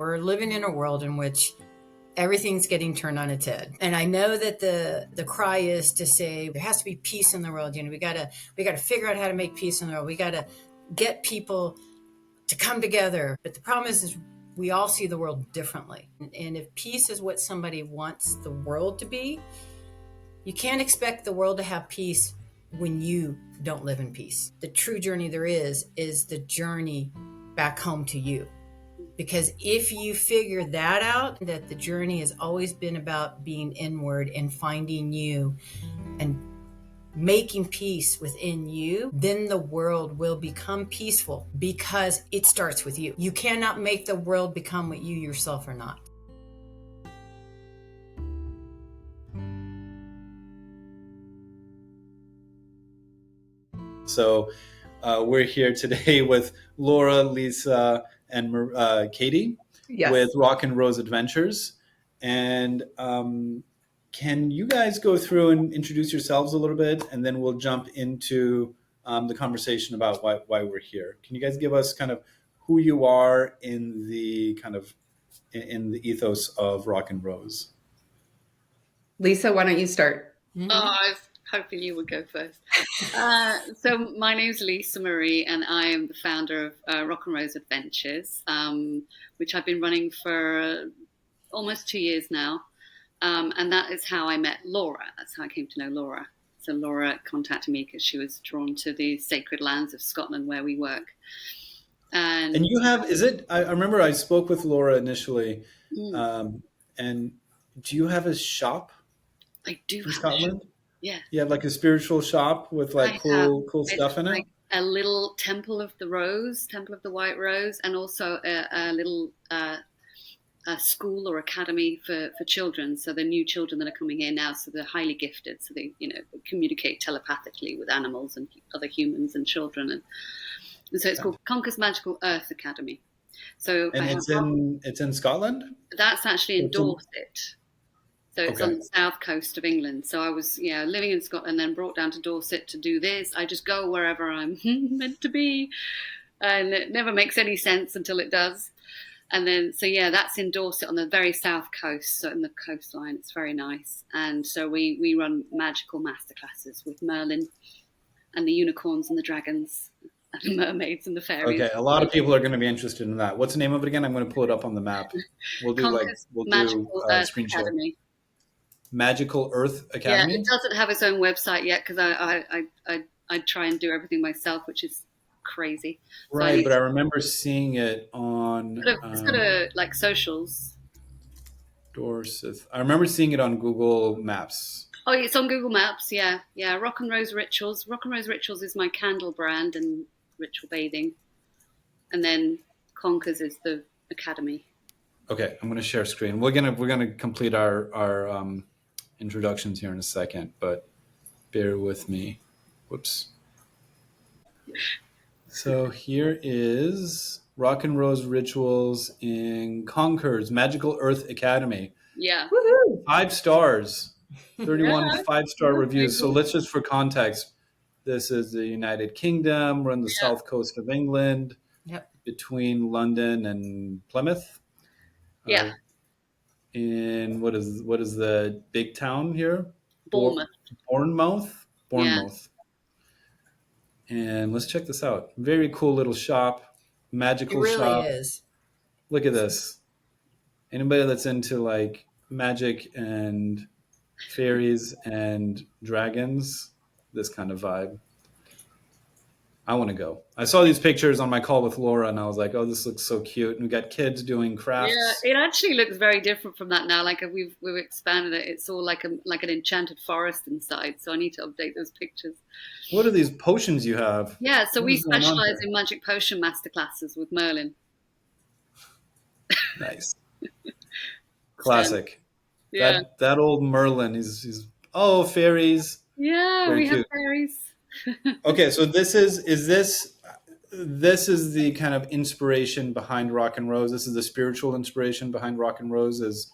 We're living in a world in which everything's getting turned on its head. And I know that the cry is to say there has to be peace in the world. We gotta figure out how to make peace in the world. We gotta get people to come together. But the problem is we all see the world differently. And if peace is what somebody wants the world to be, you can't expect the world to have peace when you don't live in peace. The true journey there is the journey back home to you. Because if you figure that out, that the journey has always been about being inward and finding you and making peace within you, then the world will become peaceful because it starts with you. You cannot make the world become what you yourself are not. So we're here today with Laura, Lisa, and Katie with Rock and Rose Adventures. And can you guys go through and introduce yourselves a little bit, and then we'll jump into the conversation about why we're here. Can you guys give us kind of who you are in the ethos of Rock and Rose? Lisa, why don't you start? Mm-hmm. I was hoping you would go first. So my name's Lisa Marie, and I am the founder of Rock and Rose Adventures, which I've been running for almost 2 years now. And that is how I met Laura. That's how I came to know Laura. So Laura contacted me because she was drawn to the sacred lands of Scotland where we work. And you have, I remember I spoke with Laura initially, and do you have a shop? I do in Scotland? Yeah. You have like a spiritual shop with like cool stuff in it? Like a little temple of the rose, temple of the white rose, and also a little a school or academy for children. So the new children that are coming here now, so they're highly gifted. So they, communicate telepathically with animals and other humans and children. And so it's called Conquer's Magical Earth Academy. So it's in Scotland? That's actually in Dorset. So it's on the south coast of England. So I was, living in Scotland, then brought down to Dorset to do this. I just go wherever I'm meant to be. And it never makes any sense until it does. And then, that's in Dorset on the very south coast, so in the coastline. It's very nice. And so we run magical masterclasses with Merlin and the unicorns and the dragons and the mermaids and the fairies. Okay, a lot of people are going to be interested in that. What's the name of it again? I'm going to pull it up on the map. We'll do Magical Earth Academy. Magical Earth Academy? Yeah, it doesn't have its own website yet because I try and do everything myself, which is crazy. Right, but I remember seeing it on... It's got like socials. Dorset. I remember seeing it on Google Maps. Oh, it's on Google Maps, yeah. Yeah, Rock and Rose Rituals. Rock and Rose Rituals is my candle brand and ritual bathing. And then Conquers is the academy. Okay, I'm going to share screen. We're gonna complete our introductions here in a second, but bear with me. Whoops. So here is Rock and Rose Rituals in Conquer's Magical Earth Academy. Yeah. Woohoo! 5 stars. 31 5-star reviews. So let's just, for context, this is the United Kingdom. We're on the south coast of England, between London and Plymouth. Yeah. In what is the big town here? Bournemouth. Bournemouth. And let's check this out. Very cool little shop, magical shop. It really is. Look at this. Anybody that's into like magic and fairies and dragons, this kind of vibe. I want to go. I saw these pictures on my call with Laura, and I was like, "Oh, this looks so cute." And we got kids doing crafts. Yeah, it actually looks very different from that now. Like we've expanded it. It's all like an enchanted forest inside. So I need to update those pictures. What are these potions you have? Yeah, so we specialize in magic potion masterclasses with Merlin. Nice. Classic. Yeah. That old Merlin. He's fairies. Yeah, very we cute. have fairies. Okay, so this is the kind of inspiration behind Rock and Rose. This is the spiritual inspiration behind Rock and Rose. Is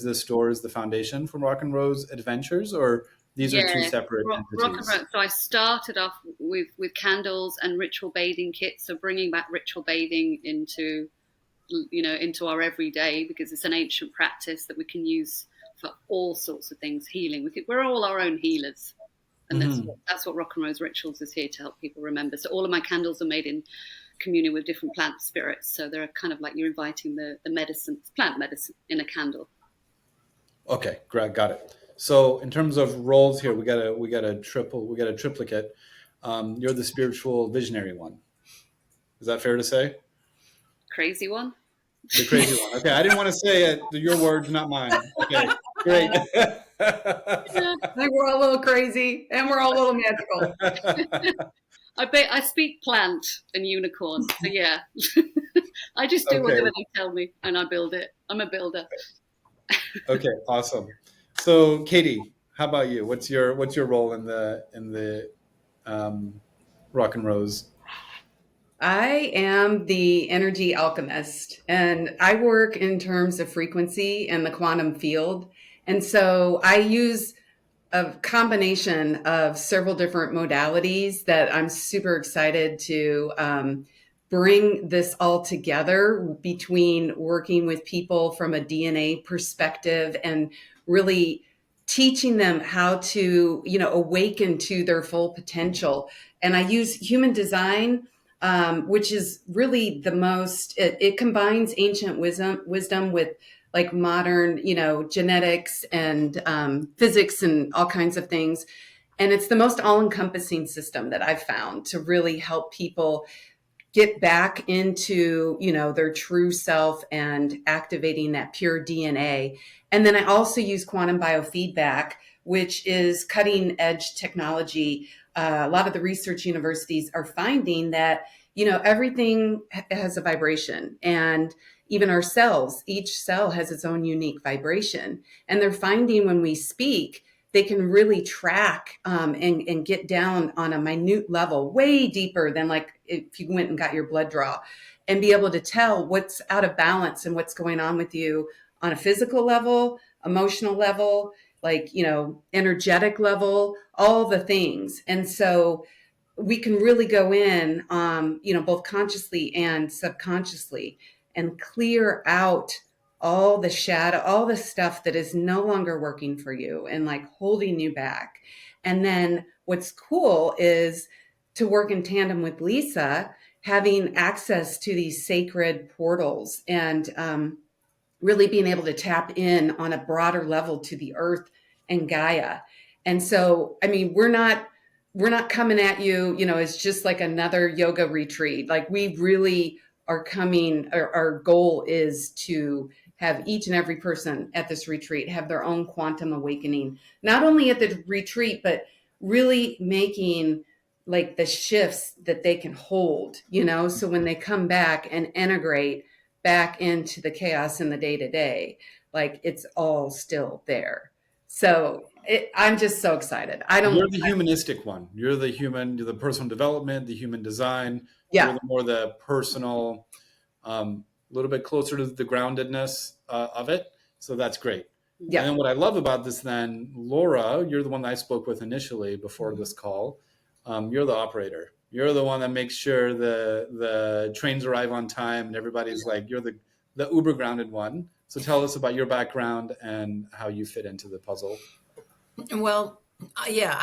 this store is the foundation for Rock and Rose Adventures, or these are two separate entities? Rock and Rose. So I started off with candles and ritual bathing kits. So bringing back ritual bathing into into our everyday, because it's an ancient practice that we can use for all sorts of things, healing. We're all our own healers. And that's what Rock and Rose Rituals is here to help people remember. So all of my candles are made in communion with different plant spirits. So they're kind of like you're inviting the plant medicine in a candle. Okay, great, got it. So in terms of roles here, we got a triplicate. You're the spiritual visionary one. Is that fair to say? Crazy one? The crazy one. Okay, I didn't want to say it. Your words, not mine. Okay, great. I think we're all a little crazy and we're all a little magical. I speak plant and unicorn. So yeah, I just do whatever they tell me and I build it. I'm a builder. Okay, awesome. So Katie, how about you? What's your role in the Rock and Rose? I am the energy alchemist, and I work in terms of frequency and the quantum field. And so I use a combination of several different modalities that I'm super excited to bring this all together, between working with people from a DNA perspective and really teaching them how to, awaken to their full potential. And I use human design, which is really the most, it combines ancient wisdom with like modern, genetics and physics and all kinds of things. And it's the most all-encompassing system that I've found to really help people get back into, their true self and activating that pure DNA. And then I also use quantum biofeedback, which is cutting edge technology. A lot of the research universities are finding that, everything has a vibration, and even our cells, each cell has its own unique vibration. And they're finding when we speak, they can really track and get down on a minute level, way deeper than like if you went and got your blood draw, and be able to tell what's out of balance and what's going on with you on a physical level, emotional level, like, energetic level, all the things. And so we can really go in, both consciously and subconsciously, and clear out all the shadow, all the stuff that is no longer working for you and like holding you back. And then what's cool is to work in tandem with Lisa, having access to these sacred portals and really being able to tap in on a broader level to the earth and Gaia. And so, I mean, we're not coming at you, it's just like another yoga retreat. Like, we really are coming, our goal is to have each and every person at this retreat have their own quantum awakening, not only at the retreat, but really making like the shifts that they can hold, so when they come back and integrate back into the chaos in the day-to-day, like it's all still there. So I'm just so excited. You're the humanistic one. You're the personal development, the human design. Yeah. You're the personal, a little bit closer to the groundedness of it. So that's great. Yeah. And then what I love about this then, Laura, you're the one that I spoke with initially before this call. You're the operator. You're the one that makes sure the trains arrive on time and everybody's like, you're the uber grounded one. So tell us about your background and how you fit into the puzzle. Well, yeah,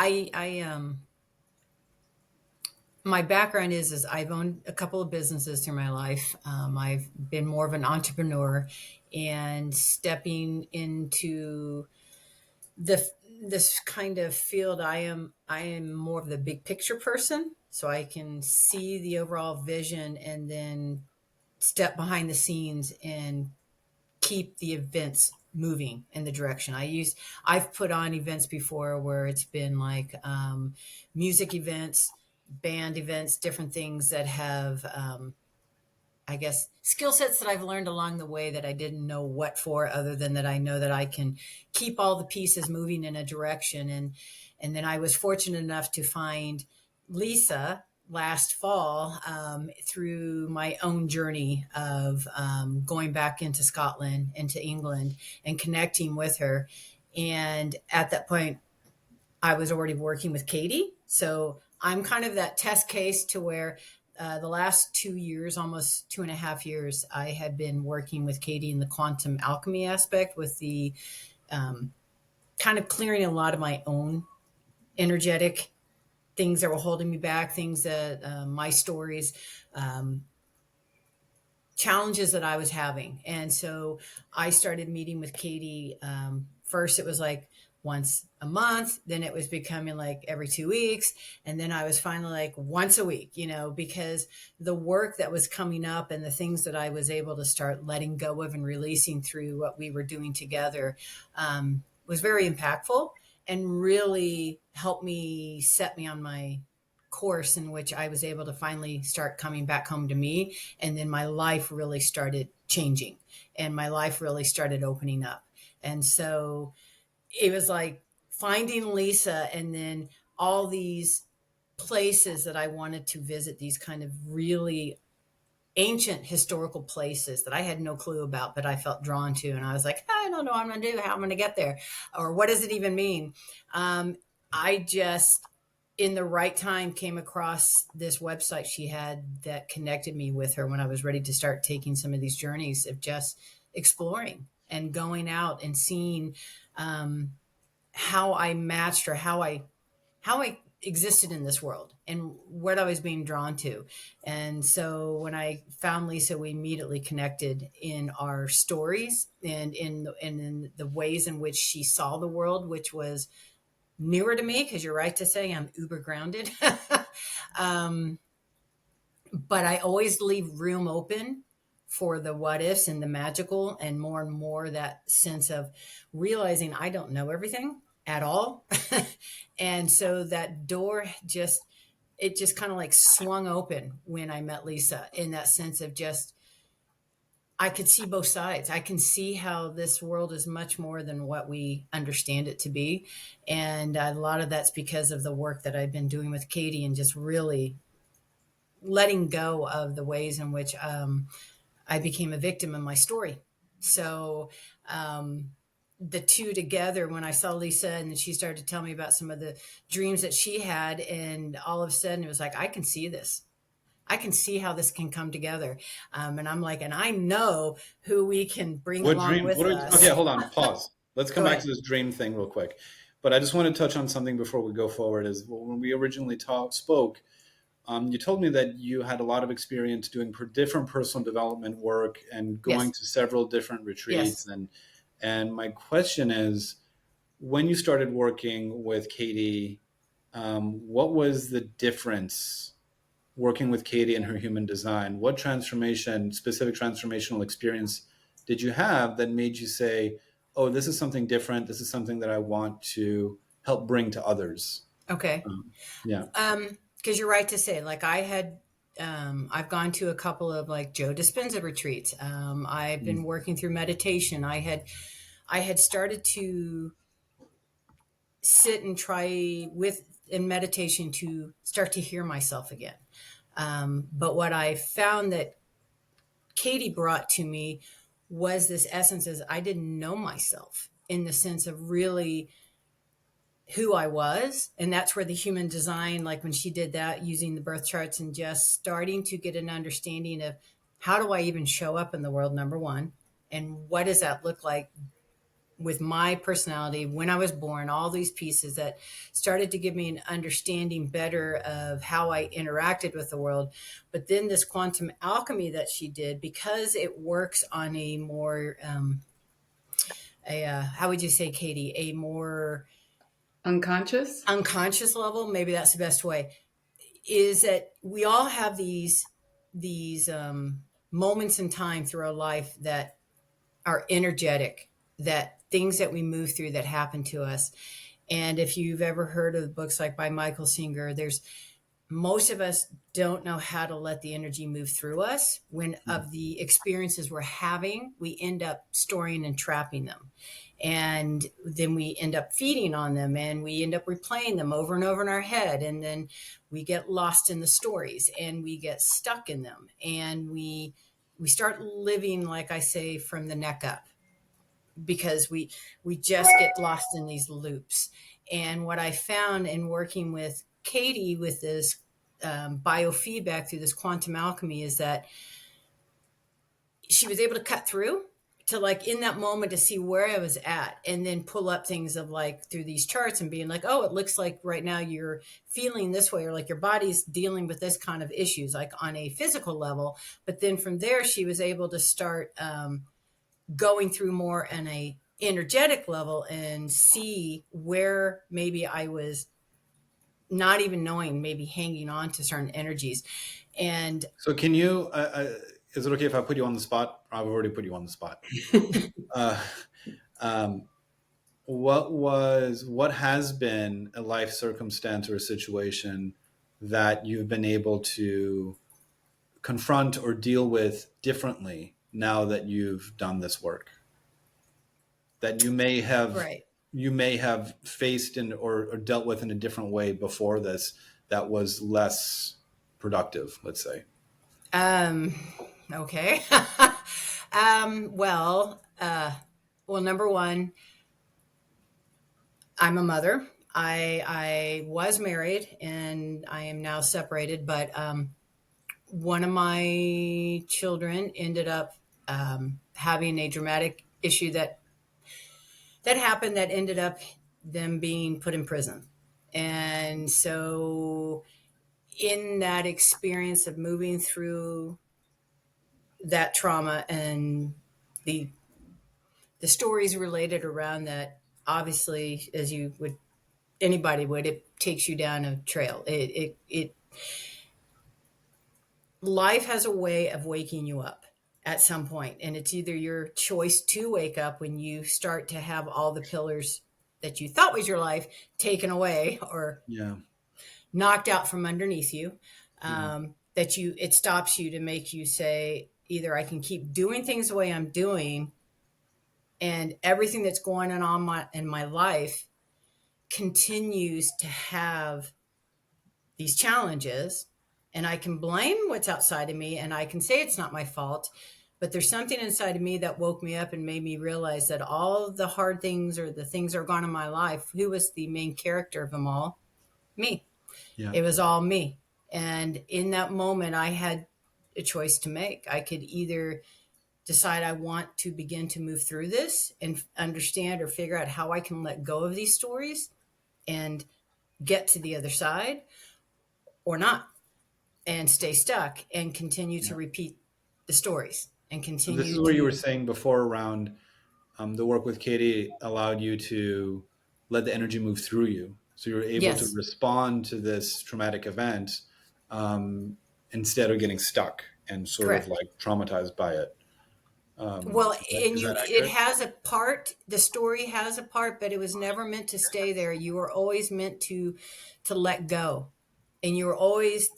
my background is I've owned a couple of businesses through my life. I've been more of an entrepreneur, and stepping into this kind of field, I am more of the big picture person, so I can see the overall vision and then step behind the scenes and keep the events moving in the direction. I've put on events before where it's been like music events, band events, different things that have, I guess, skill sets that I've learned along the way that I didn't know what for, other than that I know that I can keep all the pieces moving in a direction. And then I was fortunate enough to find Lisa last fall through my own journey of going back into Scotland, into England, and connecting with her. And at that point, I was already working with Katie. So I'm kind of that test case to where the last 2 years, almost 2.5 years, I had been working with Katie in the quantum alchemy aspect with the kind of clearing a lot of my own energetic things that were holding me back, things that my stories, challenges that I was having. And so I started meeting with Katie. First, it was like once a month. Then it was becoming like every 2 weeks. And then I was finally like once a week, because the work that was coming up and the things that I was able to start letting go of and releasing through what we were doing together was very impactful and really helped me set me on my course, in which I was able to finally start coming back home to me. And then my life really started changing and my life really started opening up. And so it was like finding Lisa and then all these places that I wanted to visit, these kind of really ancient historical places that I had no clue about, but I felt drawn to. And I was like, I don't know what I'm going to do, how I'm going to get there, or what does it even mean? I just, in the right time, came across this website she had that connected me with her when I was ready to start taking some of these journeys of just exploring and going out and seeing how I matched, or how I existed in this world and what I was being drawn to. And so when I found Lisa, we immediately connected in our stories and in the ways in which she saw the world, which was newer to me, because you're right to say I'm uber grounded. But I always leave room open for the what ifs and the magical, and more that sense of realizing I don't know everything at all. And so that door just kind of like swung open when I met Lisa, in that sense of just, I could see both sides. I can see how this world is much more than what we understand it to be. And a lot of that's because of the work that I've been doing with Katie, and just really letting go of the ways in which I became a victim in my story. So the two together, when I saw Lisa and she started to tell me about some of the dreams that she had, and all of a sudden it was like, I can see this. I can see how this can come together. And I'm like, and I know who we can bring What along dream? with us. Okay, hold on, pause. Let's come Go back ahead. to this dream thing real quick. But I just want to touch on something before we go forward. Is when we originally spoke, you told me that you had a lot of experience doing different personal development work and going Yes. to several different retreats. Yes. And my question is, when you started working with Katie, what was the difference working with Katie and her human design? What specific transformational experience did you have that made you say, oh, this is something different. This is something that I want to help bring to others? Okay. Yeah. Because you're right to say, like, I've gone to a couple of like Joe Dispenza retreats. I've been working through meditation. I had started to sit and try in meditation to start to hear myself again. But what I found that Katie brought to me was this essence is I didn't know myself, in the sense of really who I was. And that's where the human design, like when she did that using the birth charts and just starting to get an understanding of how do I even show up in the world, number one, and what does that look like with my personality when I was born, all these pieces that started to give me an understanding better of how I interacted with the world. But then this quantum alchemy that she did, because it works on a more, how would you say, Katie, a more unconscious level, maybe that's the best way, is that we all have these moments in time through our life that are energetic, that things that we move through that happen to us. And if you've ever heard of books like by Michael Singer, most of us don't know how to let the energy move through us. When of the experiences we're having, we end up storing and trapping them. And then we end up feeding on them, and we end up replaying them over and over in our head. And then we get lost in the stories and we get stuck in them. And we start living, like I say, from the neck up, because we just get lost in these loops. And what I found in working with Katie with this biofeedback through this quantum alchemy is that she was able to cut through to like in that moment to see where I was at and then pull up things of like through these charts and being like, oh, it looks like right now you're feeling this way, or like your body's dealing with this kind of issues, like on a physical level. But then from there, she was able to start going through more on a energetic level and see where maybe I was not even knowing, maybe hanging on to certain energies. And so can you, is it okay if I put you on the spot? I've already put you on the spot. What has been a life circumstance or a situation that you've been able to confront or deal with differently now that you've done this work, that you may have faced or dealt with in a different way before this that was less productive, let's say? Okay. Well, number one, I'm a mother. I was married and I am now separated, but one of my children ended up having a dramatic issue that happened that ended up them being put in prison. And so in that experience of moving through that trauma and the stories related around that, obviously, as you would, anybody would, it takes you down a trail. It life has a way of waking you up at some point, and it's either your choice to wake up when you start to have all the pillars that you thought was your life taken away or knocked out from underneath you. That it stops you to make you say, either I can keep doing things the way I'm doing, and everything that's going on in my life continues to have these challenges, and I can blame what's outside of me and I can say it's not my fault, but there's something inside of me that woke me up and made me realize that all of the hard things or the things that are gone in my life, who was the main character of them all? Me. It was all me. And in that moment, I had a choice to make. I could either decide I want to begin to move through this and understand or figure out how I can let go of these stories and get to the other side, or not, and stay stuck and continue to repeat the stories and continue. So this is where you were saying before around the work with Katie allowed you to let the energy move through you. So you're able to respond to this traumatic event instead of getting stuck and sort of like traumatized by it. It has a part, the story has a part, but it was never meant to stay there. You were always meant to let go, and you were always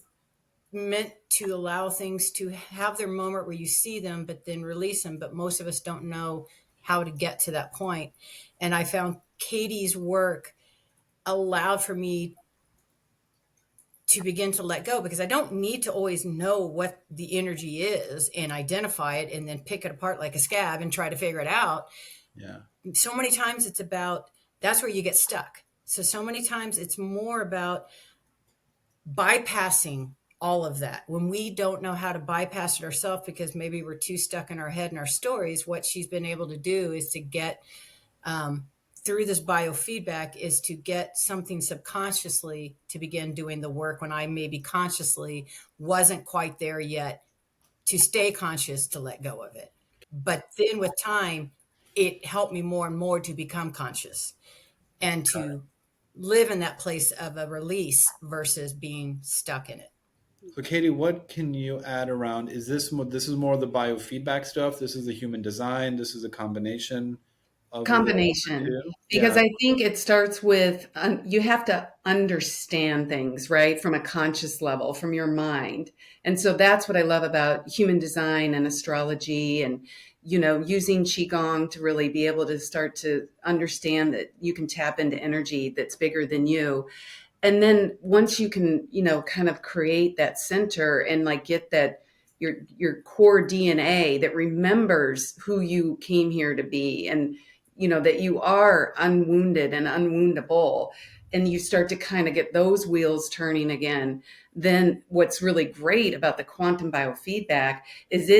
meant to allow things to have their moment where you see them, but then release them. But most of us don't know how to get to that point. And I found Katie's work allowed for me to begin to let go, because I don't need to always know what the energy is and identify it and then pick it apart like a scab and try to figure it out. So many times it's about, that's where you get stuck. So many times it's more about bypassing all of that. When we don't know how to bypass it ourselves because maybe we're too stuck in our head and our stories, what she's been able to do is to get through this biofeedback is to get something subconsciously to begin doing the work when I maybe consciously wasn't quite there yet, to stay conscious, to let go of it. But then with time, it helped me more and more to become conscious and to live in that place of a release versus being stuck in it. So Katie, what can you add around? Is this more the biofeedback stuff? This is the human design. This is a combination. Because I think it starts with, you have to understand things, right? From a conscious level, from your mind. And so that's what I love about human design and astrology and, using Qigong to really be able to start to understand that you can tap into energy that's bigger than you. And then once you can, kind of create that center and like get that, your core DNA that remembers who you came here to be, and, that you are unwounded and unwoundable, and you start to kind of get those wheels turning again, then what's really great about the quantum biofeedback is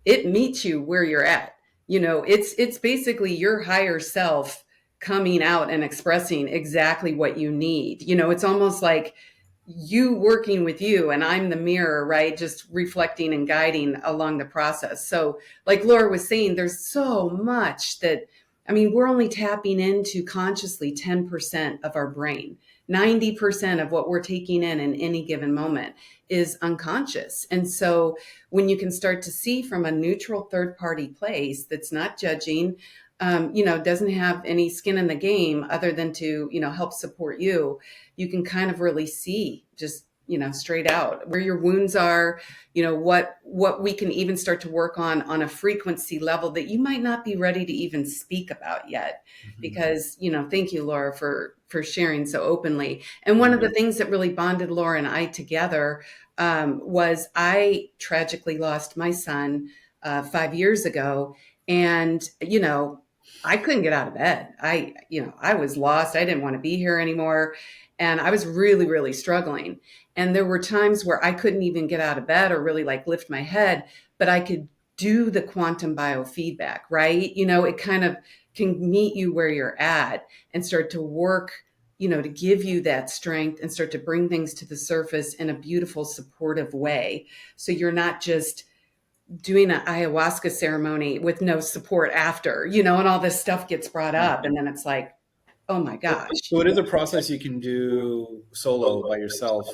it meets you where you're at. It's basically your higher self coming out and expressing exactly what you need. It's almost like you working with you, and I'm the mirror, right? Just reflecting and guiding along the process. So like Laura was saying, there's so much that, we're only tapping into consciously 10% of our brain. 90% of what we're taking in any given moment is unconscious. And so when you can start to see from a neutral third party place that's not judging, doesn't have any skin in the game other than to, help support you, you can kind of really see just, straight out where your wounds are, what we can even start to work on a frequency level that you might not be ready to even speak about yet. Mm-hmm. Because, thank you, Laura, for sharing so openly. And one of the things that really bonded Laura and I together was I tragically lost my son 5 years ago. And, I couldn't get out of bed. I was lost. I didn't want to be here anymore. And I was really, really struggling. And there were times where I couldn't even get out of bed or really like lift my head, but I could do the quantum biofeedback, right? It kind of can meet you where you're at and start to work, to give you that strength and start to bring things to the surface in a beautiful, supportive way. So you're not just doing an ayahuasca ceremony with no support after, and all this stuff gets brought up. And then it's like, oh my gosh. So it is a process you can do solo by yourself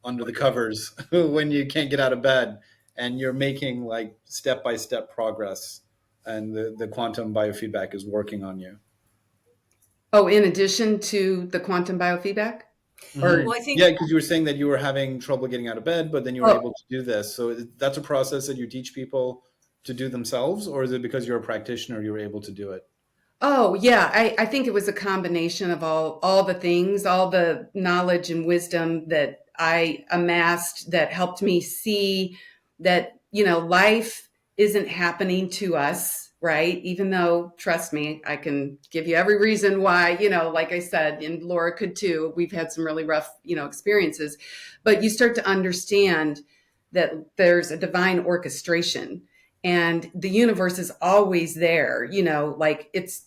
under the covers when you can't get out of bed and you're making like step-by-step progress and the quantum biofeedback is working on you. Oh, in addition to the quantum biofeedback? Well, I think, because you were saying that you were having trouble getting out of bed, but then you were able to do this. So that's a process that you teach people to do themselves, or is it because you're a practitioner you were able to do it? Oh, yeah. I think it was a combination of all the things, all the knowledge and wisdom that I amassed that helped me see that, life isn't happening to us, right? Even though, trust me, I can give you every reason why, like I said, and Laura could too. We've had some really rough, experiences, but you start to understand that there's a divine orchestration and the universe is always there, like it's,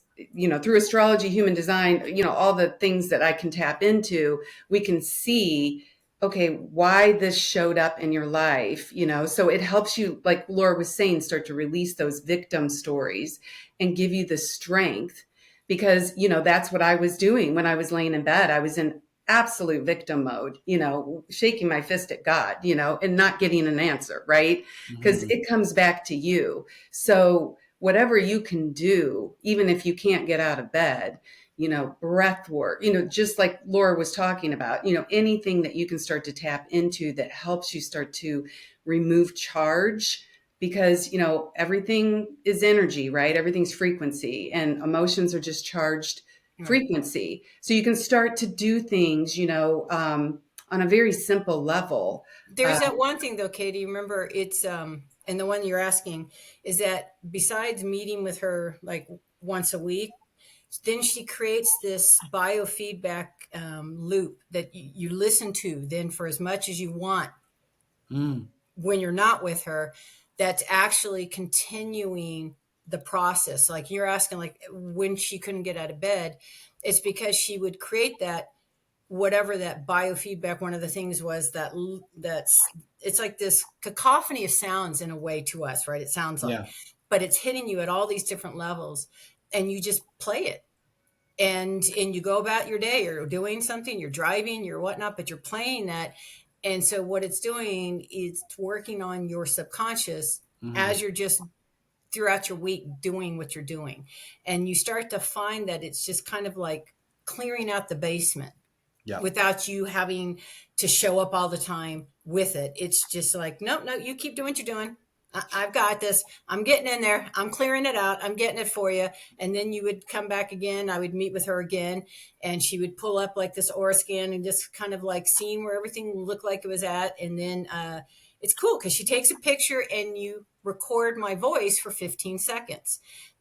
through astrology, human design, all the things that I can tap into, we can see, okay, why this showed up in your life, so it helps you, like Laura was saying, start to release those victim stories and give you the strength because, that's what I was doing when I was laying in bed. I was in absolute victim mode, shaking my fist at God, and not getting an answer, right? Because it comes back to you. So whatever you can do, even if you can't get out of bed, breath work, just like Laura was talking about, anything that you can start to tap into that helps you start to remove charge because, everything is energy, right? Everything's frequency and emotions are just charged frequency. So you can start to do things, on a very simple level. There's that one thing though, Katie, remember it's, and the one you're asking is that besides meeting with her like once a week, then she creates this biofeedback loop that you listen to then for as much as you want when you're not with her, that's actually continuing the process. Like you're asking, like when she couldn't get out of bed, it's because she would create that, whatever that biofeedback, one of the things was that's it's like this cacophony of sounds in a way to us, right? It sounds like, but it's hitting you at all these different levels and you just play it. And you go about your day, you're doing something, you're driving, you're whatnot, but you're playing that. And so what it's doing is working on your subconscious as you're just throughout your week doing what you're doing. And you start to find that it's just kind of like clearing out the basement without you having to show up all the time with it. It's just like, no, you keep doing what you're doing. I've got this. I'm getting in there. I'm clearing it out. I'm getting it for you. And then you would come back again. I would meet with her again and she would pull up like this aura scan and just kind of like seeing where everything looked like it was at. And then it's cool because she takes a picture and you record my voice for 15 seconds.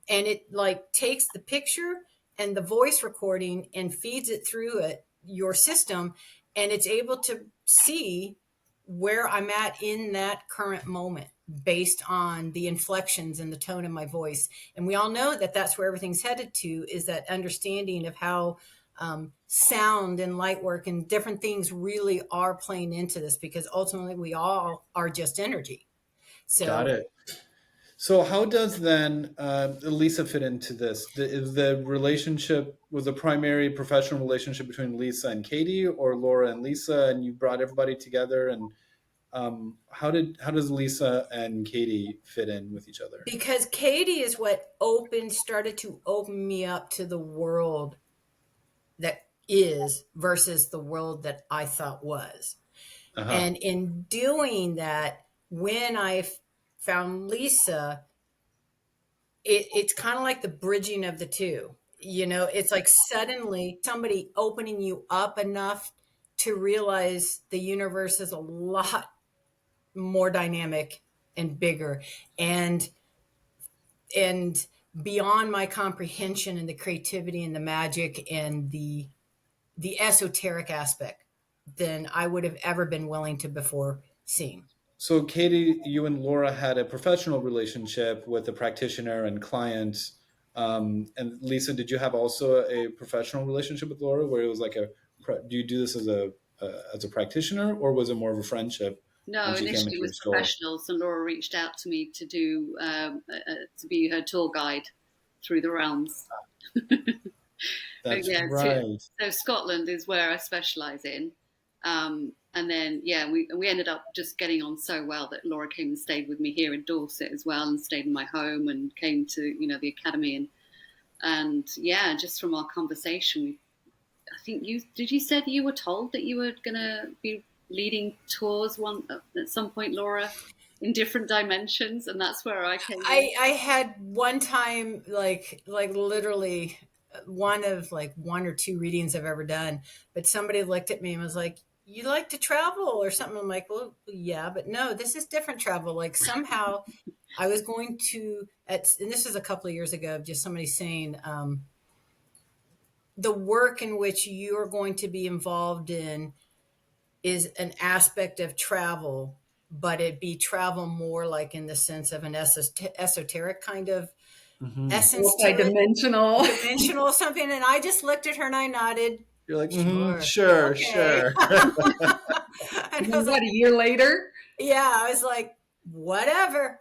And it like takes the picture and the voice recording and feeds it through it your system, and it's able to see where I'm at in that current moment based on the inflections and the tone of my voice. And we all know that that's where everything's headed to, is that understanding of how sound and light work and different things really are playing into this, because ultimately we all are just energy. So got it. So how does then Lisa fit into this? Is the relationship, was a primary professional relationship between Lisa and Katie, or Laura and Lisa, and you brought everybody together? And how does Lisa and Katie fit in with each other? Because Katie is what started to open me up to the world that is versus the world that I thought was. Uh-huh. And in doing that, when I found Lisa, it's kind of like the bridging of the two. You know, it's like suddenly somebody opening you up enough to realize the universe is a lot more dynamic and bigger and beyond my comprehension, and the creativity and the magic and the esoteric aspect than I would have ever been willing to before seeing. So Katie, you and Laura had a professional relationship with a practitioner and client. And Lisa, did you have also a professional relationship with Laura, where it was like do you do this as a practitioner, or was it more of a friendship? No, initially it was professional. So Laura reached out to me to do to be her tour guide through the realms. That's right. So Scotland is where I specialize in. And then, we ended up just getting on so well that Laura came and stayed with me here in Dorset as well, and stayed in my home and came to, the academy. And just from our conversation, I think you said you were told that you were going to be leading tours at some point, Laura, in different dimensions. And that's where I came in. I had one time, like literally one of like one or two readings I've ever done, but somebody looked at me and was like, "You like to travel or something?" I'm like, "Well, yeah, but no, this is different travel." Like somehow I was going to, and this was a couple of years ago, just somebody saying, the work in which you're going to be involved in is an aspect of travel, but it be travel more like in the sense of an esoteric kind of essence, dimensional something. And I just looked at her and I nodded. You're like, sure. And was like, a year later? Yeah, I was like, whatever.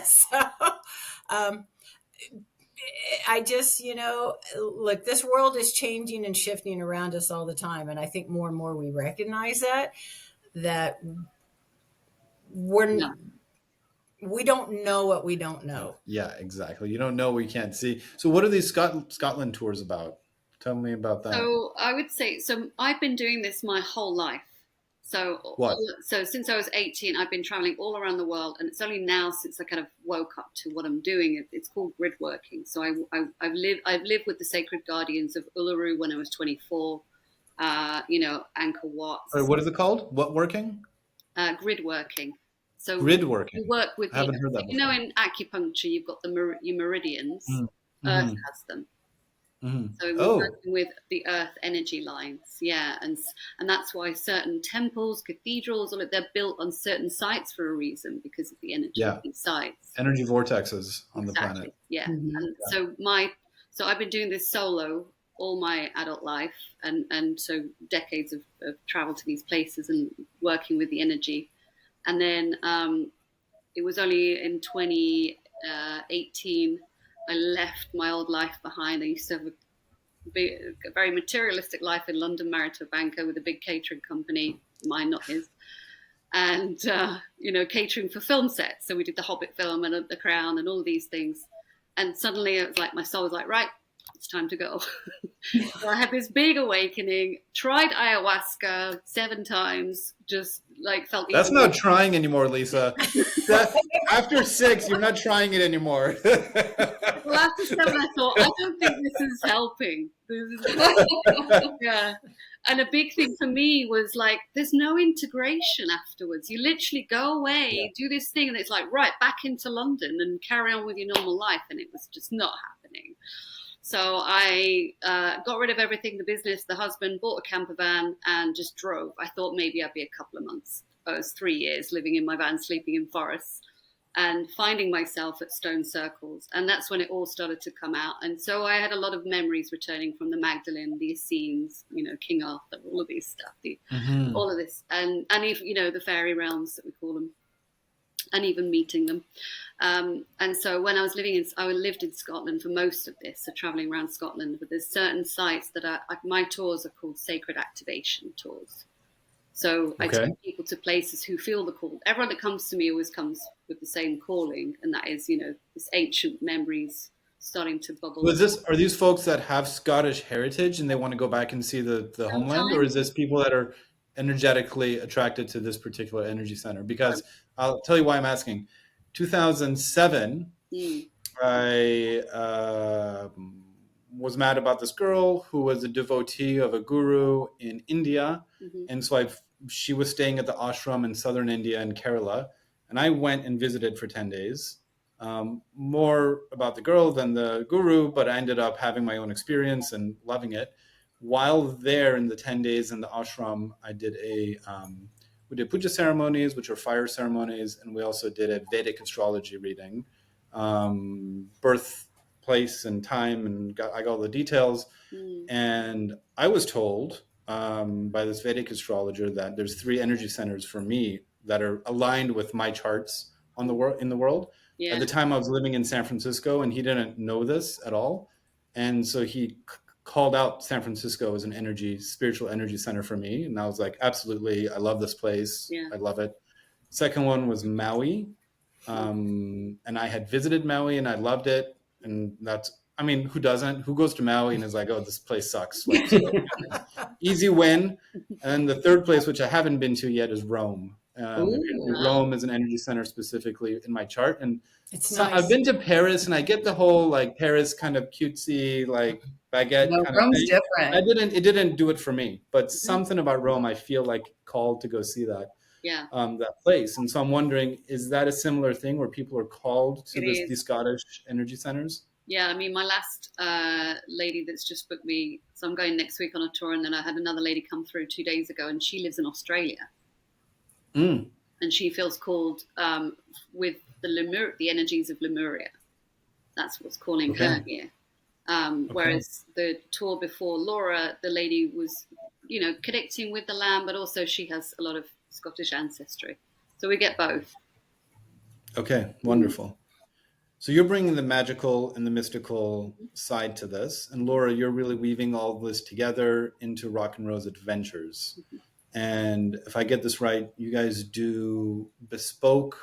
So I just, look, this world is changing and shifting around us all the time. And I think more and more we recognize that we don't know what we don't know. Yeah, exactly. You don't know what you can't see. So what are these Scotland tours about? Tell me about that. So I would say, I've been doing this my whole life. So since I was 18, I've been traveling all around the world, and it's only now since I kind of woke up to what I'm doing. It's called grid working. So I've lived with the sacred guardians of Uluru when I was 24. Angkor Wat. Sorry, what is it called? What working? Grid working. So grid working. You work with I haven't heard that before. In acupuncture, you've got your meridians. Mm-hmm. Earth has them. Mm-hmm. So we're working with the earth energy lines, and that's why certain temples, cathedrals, they're built on certain sites for a reason, because of the energy of these sites. Energy vortexes on the planet. Yeah, and so I've been doing this solo all my adult life, and so decades of travel to these places and working with the energy, and then it was only in 2018. I left my old life behind. I used to have a very materialistic life in London, married to a banker with a big catering company, mine, not his, and, catering for film sets. So we did the Hobbit film and The Crown and all these things. And suddenly it was like, my soul was like, right, it's time to go. So I had this big awakening, tried ayahuasca 7 times, just felt... That's not trying anymore, Lisa. After 6, you're not trying it anymore. Well, after 7, I thought, I don't think this is helping. Yeah. And a big thing for me was there's no integration afterwards. You literally go away, do this thing, and it's right, back into London and carry on with your normal life. And it was just not happening. So I got rid of everything, the business, the husband, bought a camper van and just drove. I thought maybe I'd be a couple of months. I was 3 years living in my van, sleeping in forests and finding myself at stone circles. And that's when it all started to come out. And so I had a lot of memories returning from the Magdalene, the Essenes, King Arthur, all of these stuff, all of this. And even, the fairy realms that we call them, and even meeting them. And so when I lived in Scotland for most of this, so traveling around Scotland, but there's certain sites that my tours are called sacred activation tours. So I take people to places who feel the call. Everyone that comes to me always comes with the same calling, and that is, this ancient memories starting to bubble. Are these folks that have Scottish heritage and they want to go back and see the homeland, or is this people that are energetically attracted to this particular energy center? Because I'll tell you why I'm asking. 2007, I was mad about this girl who was a devotee of a guru in India. And so she was staying at the ashram in southern India in Kerala. And I went and visited for 10 days. More about the girl than the guru, but I ended up having my own experience and loving it. While there in the 10 days in the ashram, I did we did puja ceremonies, which are fire ceremonies, and we also did a Vedic astrology reading, birth, place, and time, and I got all the details. And I was told by this Vedic astrologer that there's 3 energy centers for me that are aligned with my charts in the world. At the time I was living in San Francisco, and he didn't know this at all. And so he called out San Francisco as an spiritual energy center for me. And I was like, absolutely, I love this place. I love it. Second one was Maui. And I had visited Maui and I loved it. And who doesn't? Who goes to Maui and is like, oh, this place sucks. Like, so, easy win. And the third place, which I haven't been to yet, is Rome. Rome is an energy center specifically in my chart. And so nice. I've been to Paris, and I get the whole like Paris kind of cutesy, like baguette kind Rome's of thing. Different. It didn't do it for me, but something about Rome, I feel like called to go see that. That place. And so I'm wondering, is that a similar thing where people are called to these Scottish energy centers? Yeah, I mean, my last lady that's just booked me, so I'm going next week on a tour, and then I had another lady come through 2 days ago, and she lives in Australia. And she feels called with the energies of Lemuria. That's what's calling her here. Whereas the tour before Laura, the lady was, connecting with the land, but also she has a lot of Scottish ancestry. So we get both. Okay, wonderful. So you're bringing the magical and the mystical side to this. And Laura, you're really weaving all this together into Rock and Rose Adventures. And if I get this right, you guys do bespoke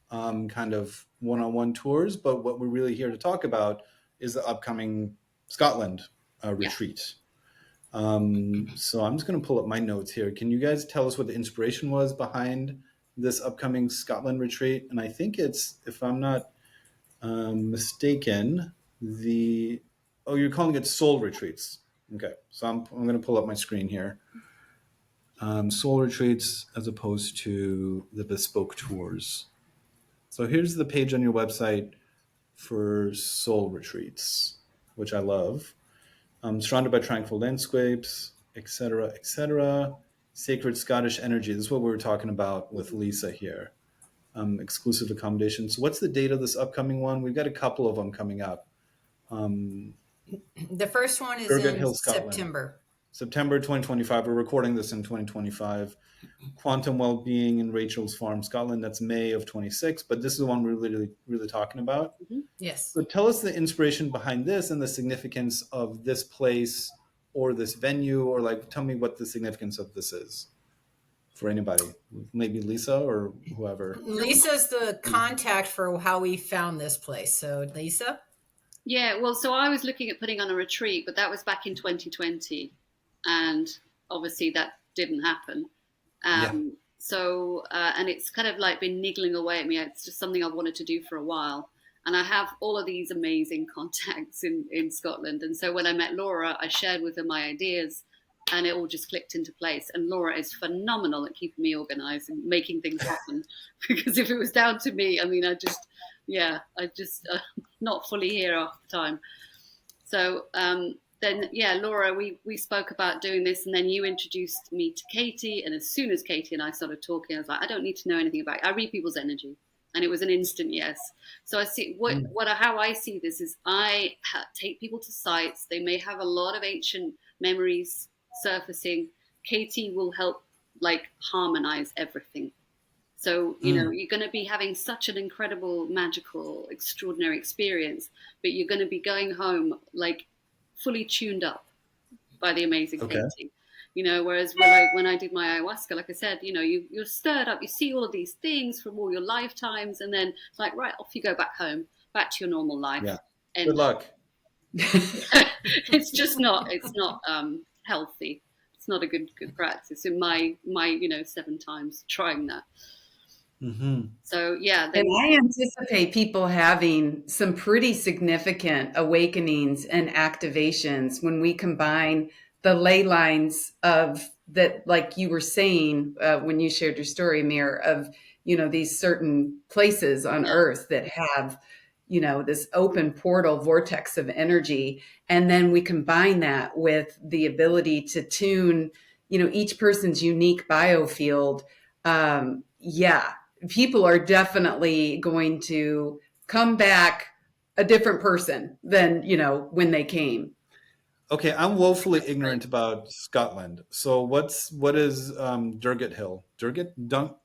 kind of one-on-one tours. But what we're really here to talk about is the upcoming Scotland retreat. So I'm just going to pull up my notes here. Can you guys tell us what the inspiration was behind this upcoming Scotland retreat? And I think it's, if I'm not mistaken, you're calling it soul retreats. Okay, so I'm going to pull up my screen here. Soul retreats as opposed to the bespoke tours. So here's the page on your website for soul retreats, which I love. Surrounded by tranquil landscapes, etc., etc. Sacred Scottish energy. This is what we were talking about with Lisa here. Exclusive accommodations. So what's the date of this upcoming one? We've got a couple of them coming up. The first one is in September 2025. We're recording this in 2025. Quantum Wellbeing in Rachel's Farm, Scotland. That's May of 26. But this is the one we're really talking about. Yes. So tell us the inspiration behind this and the significance of this place or this venue, or tell me what the significance of this is for anybody. Maybe Lisa or whoever. Lisa's the contact for how we found this place. So Lisa? Yeah, well, so I was looking at putting on a retreat, but that was back in 2020. And obviously that didn't happen. So, and it's kind of like been niggling away at me. It's just something I've wanted to do for a while. And I have all of these amazing contacts in Scotland. And so when I met Laura, I shared with her my ideas, and it all just clicked into place. And Laura is phenomenal at keeping me organized and making things happen. Because if it was down to me, I mean, I just not fully here half the time. So then, yeah, Laura, we spoke about doing this, and then you introduced me to Katie. And as soon as Katie and I started talking, I was like, I don't need to know anything about it. I read people's energy, and it was an instant yes. So I see how I see this is take people to sites. They may have a lot of ancient memories surfacing. Katie will help like harmonize everything. So, you're going to be having such an incredible, magical, extraordinary experience, but you're going to be going home like fully tuned up by the amazing Katie. Whereas when I did my ayahuasca, like I said, you're stirred up, you see all of these things from all your lifetimes, and then it's like, right, off you go back home, back to your normal life. Yeah. And good luck. it's not healthy. It's not a good practice in my 7 times trying that. Mm-hmm. So yeah, and I anticipate people having some pretty significant awakenings and activations when we combine the ley lines of that, like you were saying when you shared your story, Mir, of these certain places on Earth that have this open portal vortex of energy, and then we combine that with the ability to tune each person's unique biofield. People are definitely going to come back a different person than, when they came. Okay, I'm woefully ignorant about Scotland. So what is Dungarthil? Dungarthil.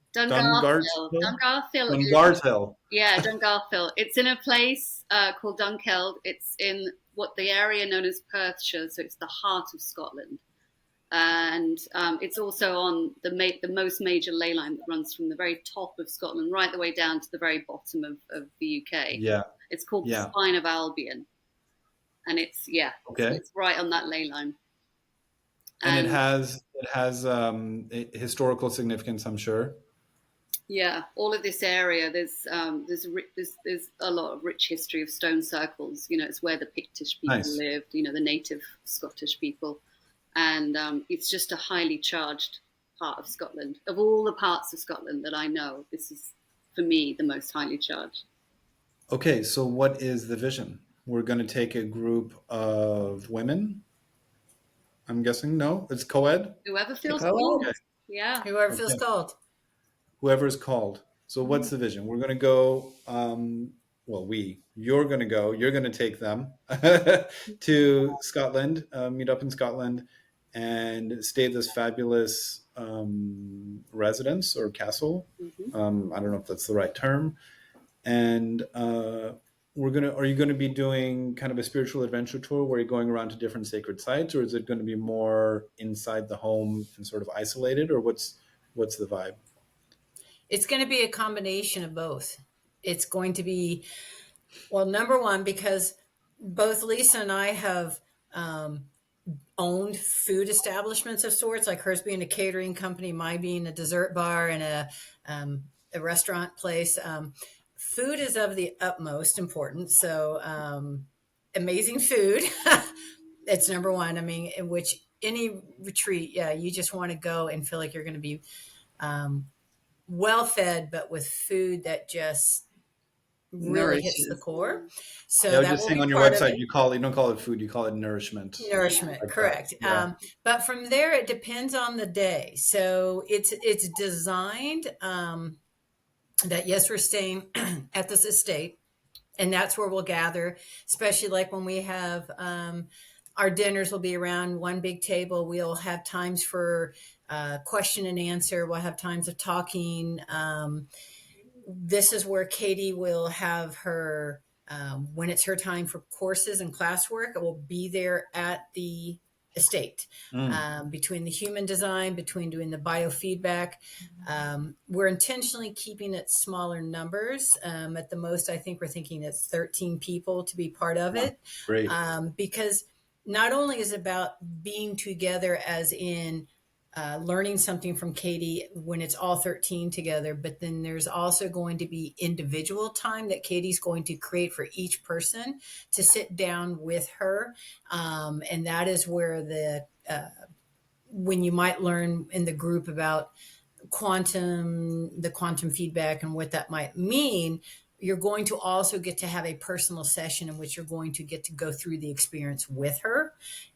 Dungarthil. Yeah, Dungarthil. It's in a place called Dunkeld. It's in what the area known as Perthshire, so it's the heart of Scotland. And it's also on the most major ley line that runs from the very top of Scotland right the way down to the very bottom of the UK. Yeah. It's called the Spine of Albion. And it's, okay. So it's right on that ley line. And it has historical significance, I'm sure. Yeah, all of this area, there's a lot of rich history of stone circles. It's where the Pictish people lived, the native Scottish people. And it's just a highly charged part of Scotland. Of all the parts of Scotland that I know, this is, for me, the most highly charged. Okay, so what is the vision? We're going to take a group of women. I'm guessing, no? It's co-ed? Whoever feels called. Okay. Yeah. Whoever feels called. Whoever is called. So what's the vision? We're going to go, you're going to go, you're going to take them to Scotland, meet up in Scotland, and stay at this fabulous residence or castle. Mm-hmm. I don't know if that's the right term. And are you going to be doing kind of a spiritual adventure tour where you're going around to different sacred sites, or is it going to be more inside the home and sort of isolated, or what's the vibe? It's going to be a combination of both. It's going to be, well, number one, because both Lisa and I have owned food establishments of sorts, like hers being a catering company, mine being a dessert bar and a restaurant place. Food is of the utmost importance. So amazing food. It's number one. I mean, in which any retreat, you just want to go and feel like you're going to be well fed, but with food that just really hits the core. So I was just saying on your website, you don't call it food, you call it nourishment. Nourishment, like correct. But from there, it depends on the day. So it's designed that, yes, we're staying at this estate, and that's where we'll gather, especially like when we have our dinners will be around one big table. We'll have times for question and answer. We'll have times of talking. This is where Katie will have her, when it's her time for courses and classwork, it will be there at the estate, between the human design, between doing the biofeedback. We're intentionally keeping it smaller numbers. At the most, I think we're thinking it's 13 people to be part of it. Great. Because not only is it about being together as in learning something from Katie when it's all 13 together, but then there's also going to be individual time that Katie's going to create for each person to sit down with her. And that is where when you might learn in the group about the quantum feedback and what that might mean, you're going to also get to have a personal session in which you're going to get to go through the experience with her.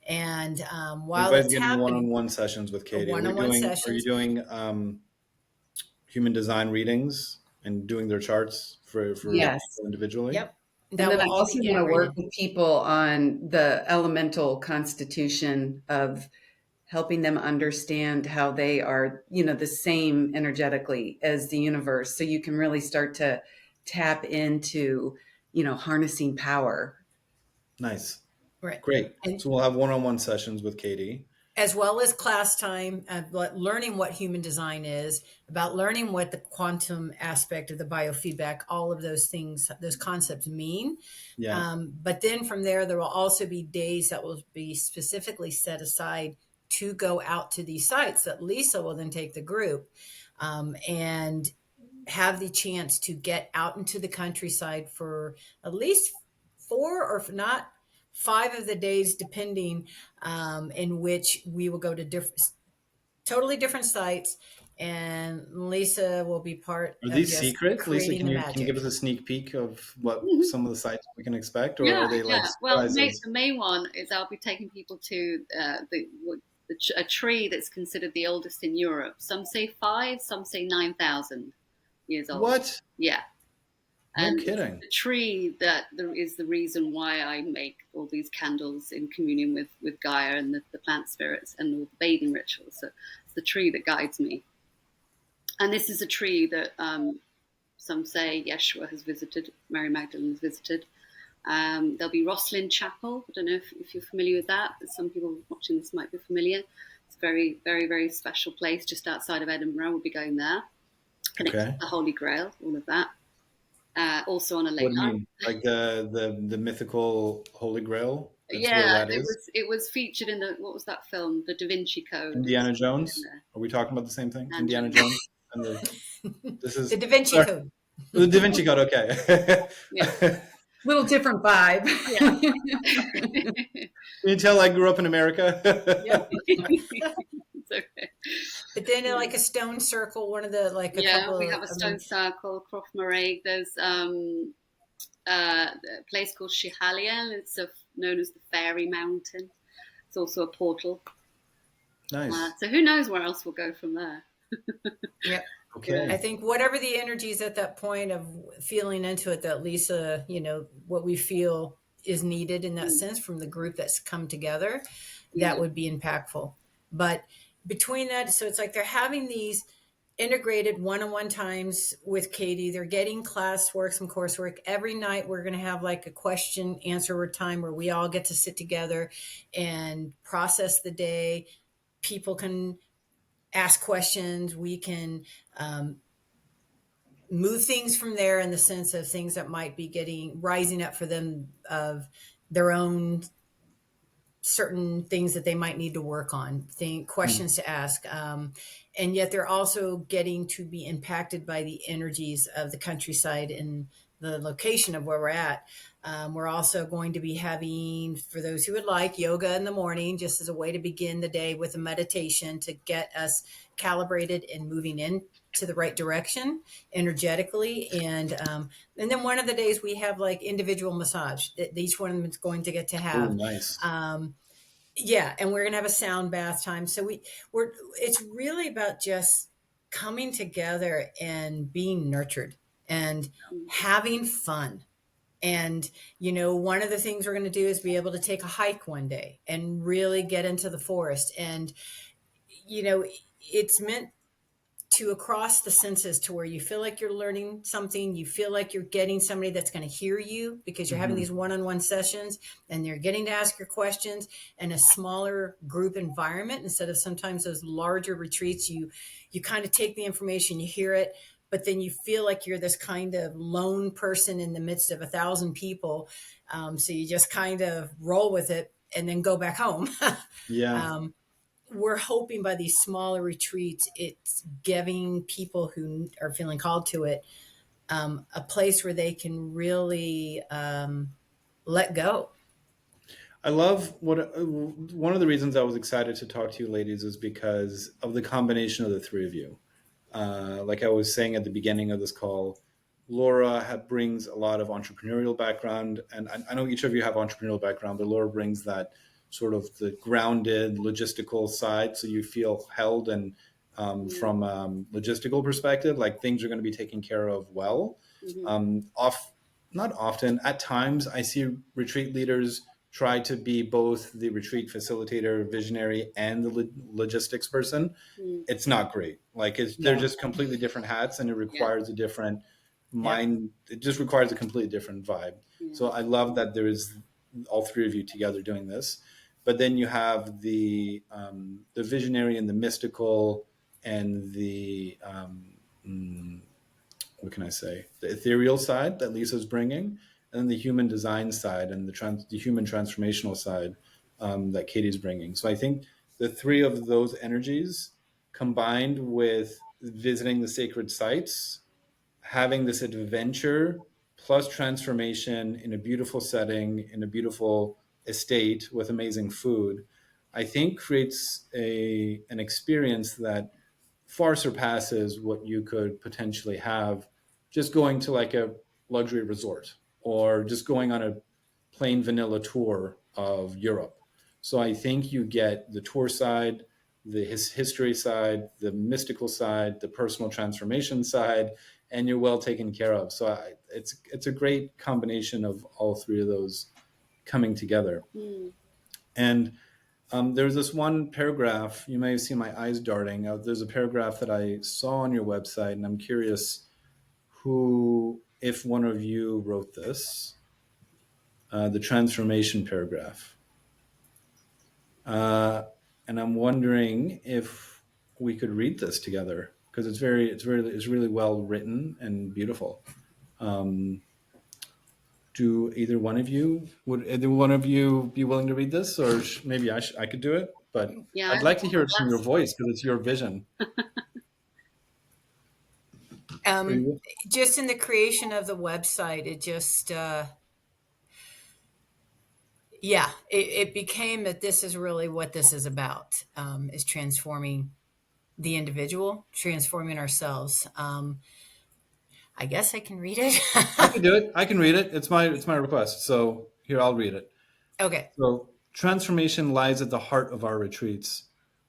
And while you guys it's getting happening, one-on-one sessions with Katie. one-on-one sessions. Are you doing human design readings and doing their charts for Yes. individually? Yep. And then I also want to work with people on the elemental constitution of helping them understand how they are, the same energetically as the universe. So you can really start to tap into, harnessing power. Nice. Right. Great. So we'll have one-on-one sessions with Katie. As well as class time, learning what human design is, about learning what the quantum aspect of the biofeedback, all of those things, those concepts mean. Yeah. But then from there will also be days that will be specifically set aside to go out to these sites that Lisa will then take the group and have the chance to get out into the countryside for at least 4 or if not 5 of the days, depending, in which we will go to totally different sites, and Lisa will be part Are of these just secrets? Lisa, creating can the you magic. give us a sneak peek of what some of the sites we can expect, or are they like Well, surprises? the main one is I'll be taking people to a tree that's considered the oldest in Europe. Some say 5, some say 9,000 years old. What? Yeah. No And kidding. the tree that is the reason why I make all these candles in communion with Gaia and the plant spirits and all the bathing rituals. So it's the tree that guides me. And this is a tree that some say Yeshua has visited, Mary Magdalene has visited. There'll be Rosslyn Chapel. I don't know if you're familiar with that, but some people watching this might be familiar. It's a very, very, very special place just outside of Edinburgh. We'll be going there. Connected to the Holy Grail, all of that. Also on a lake. What do you mean? Like the mythical Holy Grail? That's yeah, where that is? It was featured in what was that film? The Da Vinci Code. Indiana Jones? Are we talking about the same thing? Indiana Jones? And this is the Da Vinci Code. The Da Vinci Code, okay. Yeah. Little different vibe. Yeah. Can you tell I grew up in America? Yeah. It's okay. But then like a stone circle, one of the we have a stone circle, Croft Moraig. There's a place called Schihaliel. It's known as the Fairy Mountain. It's also a portal. Nice. So who knows where else we'll go from there? Yeah. Okay. I think whatever the energy is at that point of feeling into it, that Lisa, what we feel is needed in that sense from the group that's come together, that would be impactful. But between that, so it's like they're having these integrated one-on-one times with Katie. They're getting classwork, some coursework. Every night we're going to have like a question answer time where we all get to sit together and process the day. People can ask questions. We can move things from there in the sense of things that might be rising up for them of their own certain things that they might need to work on, questions to ask. And yet they're also getting to be impacted by the energies of the countryside and the location of where we're at. We're also going to be having, for those who would like, yoga in the morning, just as a way to begin the day with a meditation to get us calibrated and moving in to the right direction energetically. And then one of the days we have like individual massage that each one of them is going to get to have. Ooh, nice. Yeah. And we're going to have a sound bath time. So it's really about just coming together and being nurtured and having fun. And, one of the things we're going to do is be able to take a hike one day and really get into the forest. And, it's meant to across the senses to where you feel like you're learning something, you feel like you're getting somebody that's going to hear you because you're having these one-on-one sessions and they're getting to ask your questions in a smaller group environment instead of sometimes those larger retreats. You kind of take the information, you hear it, but then you feel like you're this kind of lone person in the midst of 1,000 people. So you just kind of roll with it and then go back home. Yeah. We're hoping by these smaller retreats, it's giving people who are feeling called to it a place where they can really let go. I love one of the reasons I was excited to talk to you ladies is because of the combination of the three of you. Like I was saying at the beginning of this call, Laura brings a lot of entrepreneurial background, and I know each of you have entrepreneurial background, but Laura brings that sort of the grounded logistical side, so you feel held and from logistical perspective, like things are going to be taken care of well. Not often, at times, I see retreat leaders try to be both the retreat facilitator, visionary, and the logistics person. It's not great. Like they're just completely different hats, and it requires a different mind. It just requires a completely different vibe. So I love that there is all three of you together doing this. But then you have the visionary and the mystical and the what can I say? The ethereal side that Lisa's bringing, and then the human design side and the human transformational side that Katie's bringing. So I think the three of those energies combined with visiting the sacred sites, having this adventure plus transformation in a beautiful setting, in a beautiful estate with amazing food, I think creates an experience that far surpasses what you could potentially have just going to like a luxury resort or just going on a plain vanilla tour of Europe. So I think you get the tour side, the history side, the mystical side, the personal transformation side, and you're well taken care of. So it's a great combination of all three of those coming together. And there's this one paragraph, you may have seen my eyes darting. There's a paragraph that I saw on your website, and I'm curious if one of you wrote this, the transformation paragraph. And I'm wondering if we could read this together, because it's really well written and beautiful. Would either one of you be willing to read this, or maybe I could do it? But I'd like to hear it from your voice because it's your vision. Just in the creation of the website, it just it became that this is really what this is about, is transforming the individual, transforming ourselves. I guess I can read it. I can do it. I can read it. It's my request. So here, I'll read it. Okay. So transformation lies at the heart of our retreats.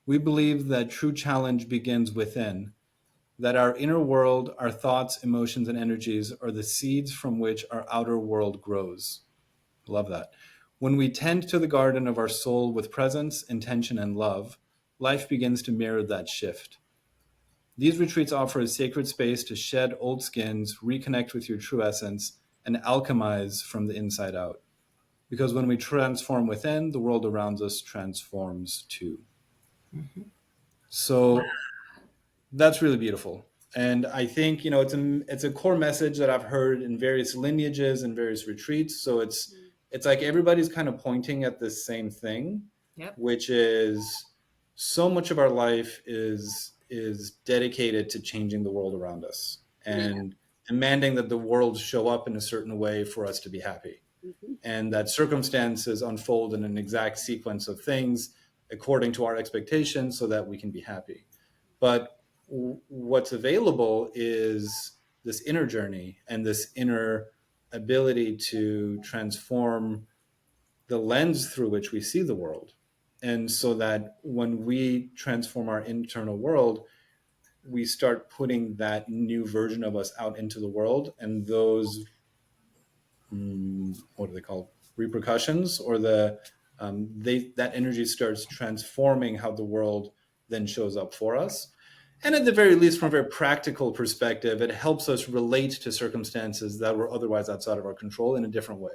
We believe that true challenge begins within, that our inner world, our thoughts, emotions, and energies are the seeds from which our outer world grows. Love that. When we tend to the garden of our soul with presence, intention, and love, life begins to mirror that shift. These retreats offer a sacred space to shed old skins, reconnect with your true essence, and alchemize from the inside out. Because when we transform within, the world around us transforms too. So that's really beautiful. And I think, it's a core message that I've heard in various lineages and various retreats. So it's like everybody's kind of pointing at the same thing, which is so much of our life is dedicated to changing the world around us and demanding that the world show up in a certain way for us to be happy. And that circumstances unfold in an exact sequence of things according to our expectations so that we can be happy. But what's available is this inner journey and this inner ability to transform the lens through which we see the world. And so that when we transform our internal world, we start putting that new version of us out into the world, and those what are they called, repercussions, or that energy starts transforming how the world then shows up for us. And at the very least, from a very practical perspective, it helps us relate to circumstances that were otherwise outside of our control in a different way.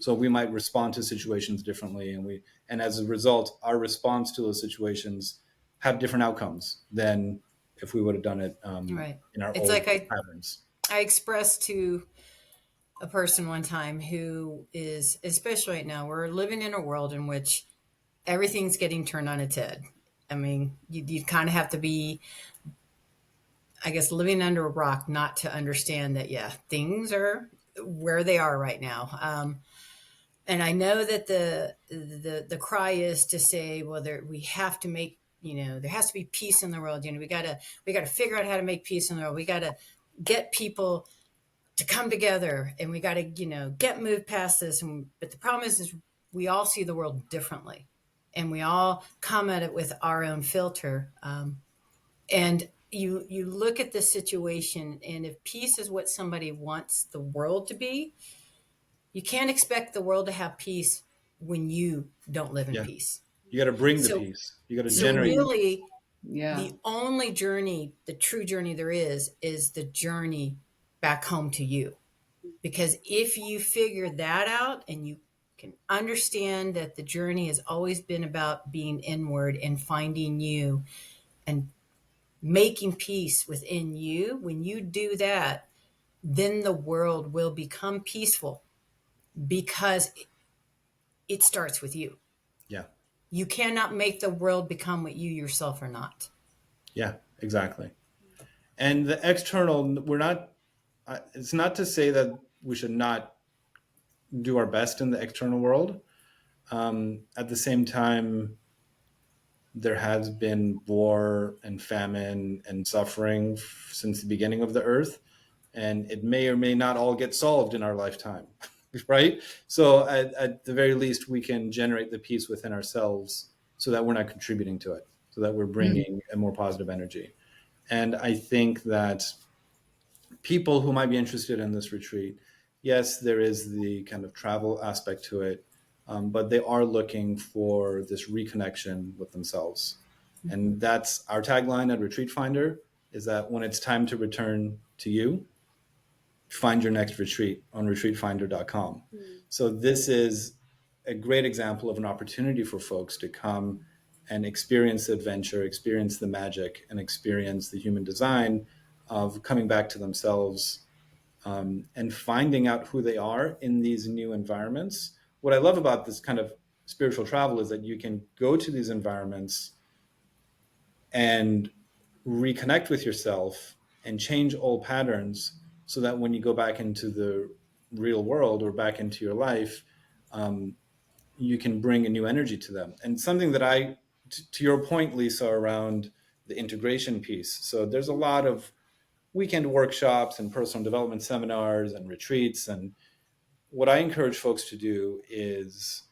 So we might respond to situations differently, and as a result, our response to those situations have different outcomes than if we would have done it in our old patterns. I expressed to a person one time who is, especially right now, we're living in a world in which everything's getting turned on its head. I mean, you kind of have to be, I guess, living under a rock not to understand that, things are where they are right now. And I know that the cry is to say, well, we have to make, there has to be peace in the world. We got to figure out how to make peace in the world. We got to get people to come together, and we got to, get moved past this. But the problem is we all see the world differently, and we all come at it with our own filter. And you look at this situation, and if peace is what somebody wants the world to be, you can't expect the world to have peace when you don't live in peace. You got to bring the peace. You got to generate. Really, the only journey, the true journey there is the journey back home to you. Because if you figure that out and you can understand that the journey has always been about being inward and finding you and making peace within you, when you do that, then the world will become peaceful, because it starts with you. Yeah. You cannot make the world become what you yourself are not. Yeah, exactly. And the external, it's not to say that we should not do our best in the external world. At the same time, there has been war and famine and suffering since the beginning of the earth, and it may or may not all get solved in our lifetime, right? So at the very least, we can generate the peace within ourselves so that we're not contributing to it, so that we're bringing a more positive energy. And I think that people who might be interested in this retreat, yes, there is the kind of travel aspect to it, but they are looking for this reconnection with themselves. And that's our tagline at Retreat Finder, is that when it's time to return to you, find your next retreat on retreatfinder.com. So this is a great example of an opportunity for folks to come and experience the adventure, experience the magic, and experience the human design of coming back to themselves, and finding out who they are in these new environments. What I love about this kind of spiritual travel is that you can go to these environments and reconnect with yourself and change old patterns, so that when you go back into the real world or back into your life, you can bring a new energy to them. And something that to your point, Lisa, around the integration piece. So there's a lot of weekend workshops and personal development seminars and retreats. And what I encourage folks to do is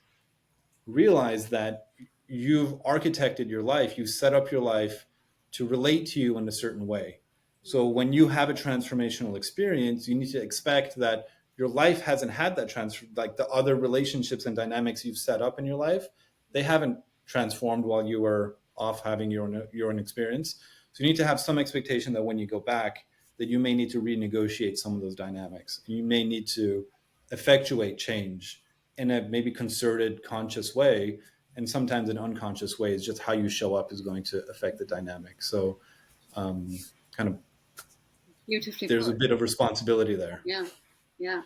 realize that you've architected your life, you've set up your life to relate to you in a certain way. So when you have a transformational experience, you need to expect that your life hasn't had that like the other relationships and dynamics you've set up in your life, they haven't transformed while you were off having your own experience. So you need to have some expectation that when you go back, that you may need to renegotiate some of those dynamics. You may need to effectuate change in a maybe concerted, conscious way. And sometimes an unconscious way is just how you show up is going to affect the dynamic. So kind of beautifully there's put. A bit of responsibility there. Yeah.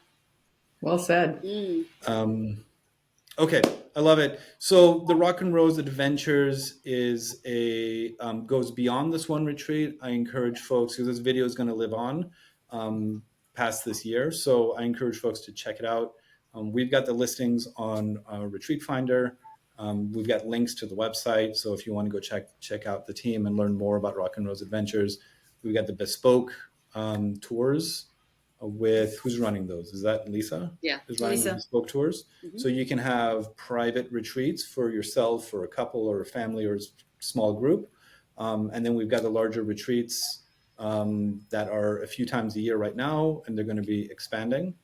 Well said. Okay, I love it. So the Rock and Rose Adventures is goes beyond this one retreat. I encourage folks, because this video is going to live on past this year. So I encourage folks to check it out. We've got the listings on Retreat Finder. We've got links to the website. So if you want to go check out the team and learn more about Rock and Rose Adventures, we've got the bespoke tours with, who's running those? Is that Lisa? Yeah. Who's running the bespoke tours? So you can have private retreats for yourself or a couple or a family or a small group. And then we've got the larger retreats that are a few times a year right now, and they're going to be expanding.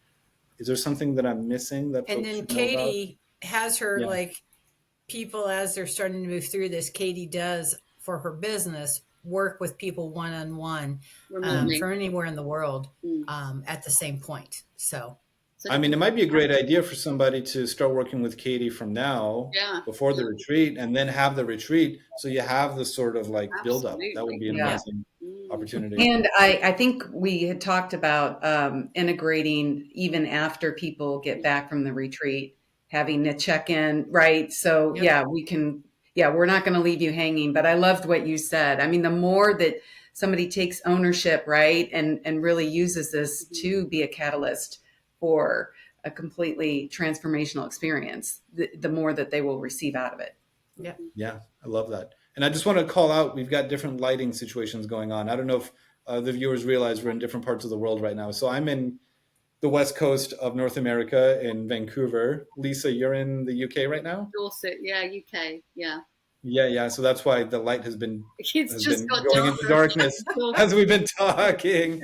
Is there something that I'm missing that folks And then should know Katie about? has her like people, as they're starting to move through this, Katie does for her business work with people one-on-one for anywhere in the world at the same point. So I mean, it might be a great idea for somebody to start working with Katie from now before the retreat, and then have the retreat. So you have the sort of like build up. That would be an amazing opportunity. And I think we had talked about integrating even after people get back from the retreat, having a check-in, right? So we can, we're not going to leave you hanging, but I loved what you said. I mean, the more that somebody takes ownership, right, and really uses this to be a catalyst for a completely transformational experience, the more that they will receive out of it. Yeah, I love that. And I just want to call out, we've got different lighting situations going on. I don't know if the viewers realize we're in different parts of the world right now. So I'm in the west coast of North America in Vancouver. Lisa, you're in the UK right now? Dorset, yeah, UK, yeah. Yeah. So that's why the light has been Got going into darkness as we've been talking.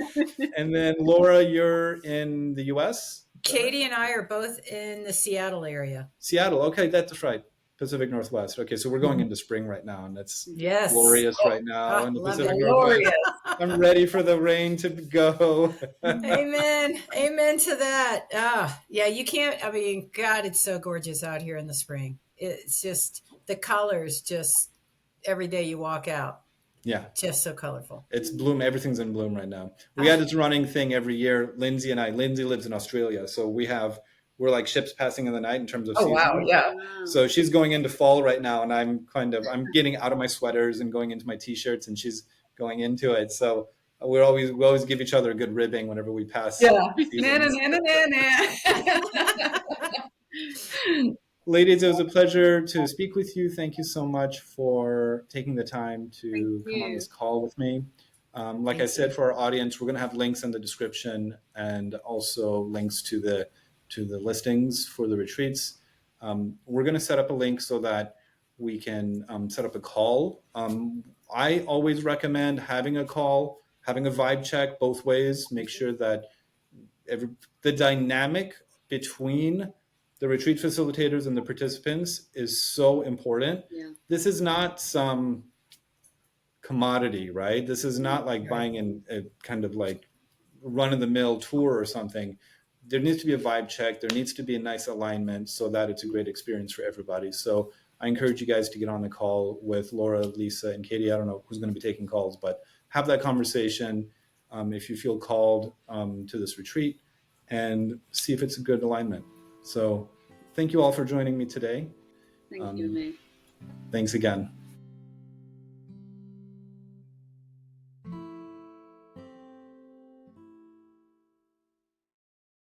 And then Laura, you're in the US? Katie and I are both in the Seattle area. Seattle, okay, that's right. Pacific Northwest. Okay, so we're going into spring right now, and it's yes. glorious right now in the Pacific Northwest. I'm ready for the rain to go. Amen. Amen to that. Yeah, you can't, I mean, God, it's so gorgeous out here in the spring. It's just, the colors just, every day you walk out. Yeah. Just so colorful. It's bloom. Everything's in bloom right now. We had this running thing every year. Lindsay lives in Australia. So we're like ships passing in the night in terms of season. Wow, yeah. So she's going into fall right now, and I'm getting out of my sweaters and going into my t-shirts, and she's going into it. So we always give each other a good ribbing whenever we pass. Yeah. Ladies, it was a pleasure to speak with you. Thank you so much for taking the time to come on this call with me. Like I said, for our audience, we're going to have links in the description and also links to the listings for the retreats. We're going to set up a link so that we can set up a call. I always recommend having a call, having a vibe check both ways, make sure that the dynamic between the retreat facilitators and the participants is so important. Yeah. This is not some commodity, right? This is not like buying a kind of like run-of-the-mill tour or something. There needs to be a vibe check. There needs to be a nice alignment so that it's a great experience for everybody. So I encourage you guys to get on the call with Laura, Lisa, and Katie. I don't know who's going to be taking calls, but have that conversation if you feel called to this retreat, and see if it's a good alignment. So thank you all for joining me today. Thank you, Nick. Thanks again.